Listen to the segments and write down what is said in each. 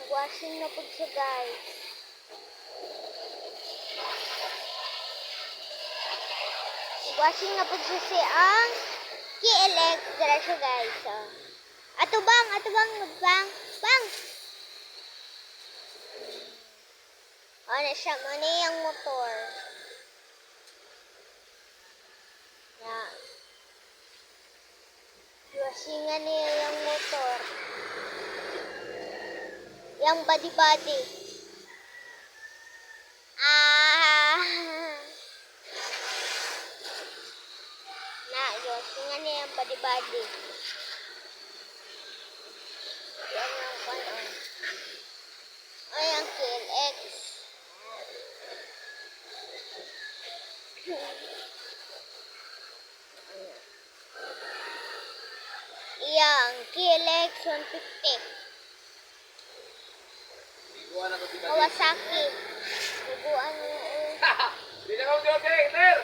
Washing na po siya, guys. Washing na po siya ang KLX. Dara siya, guys. Ato bang, bang. Ano siya, muna yung motor. Yan. Washingan niya yung motor. Yung body. Washingan niya yung body. Yan yung ano. Ay, ang KLX. Yang KLX 150. Kawasaki. Luguan mo. Hindi na kong joke, Hitler!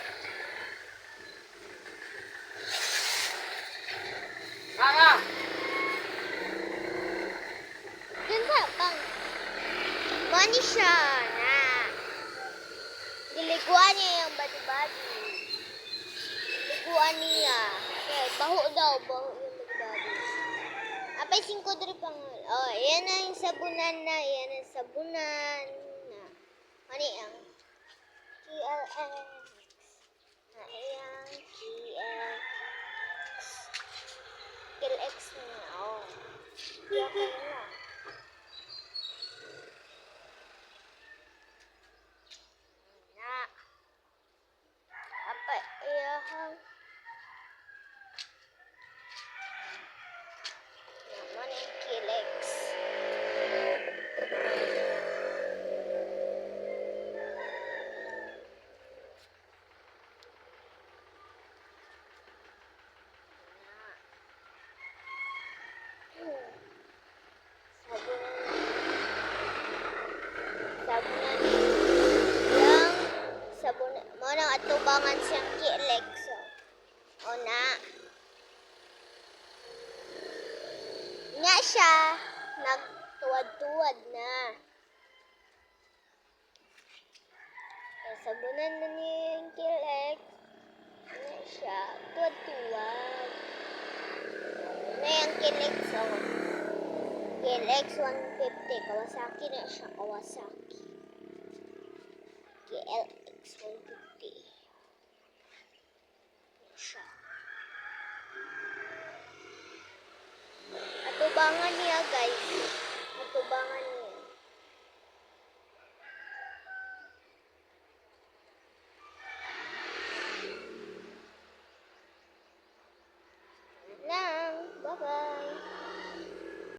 Kaka! Ganda bang? Money siya na. Diliguan niya yung body. Diliguan niya. Okay, baho yung body. Apay 5 diri pang. Oh, yan na yung sabunan na. Ano yung KLX. Ayan, KLX na. Oh. Kaya ko na. Apa iyahang naman yung KLX. Sabunan mo nang atubangan siyang KLX. O na. Nga siya, nagtuwad-tuwad na. Sabunan na niya yung KLX. Nga siya, tuwad-tuwad. Na yung KLX, KLX 150. Kawasaki na siya, Kawasaki. KLX 150. Siya. Atubangan niya, guys. Atubangan niya. Lang. Bye-bye.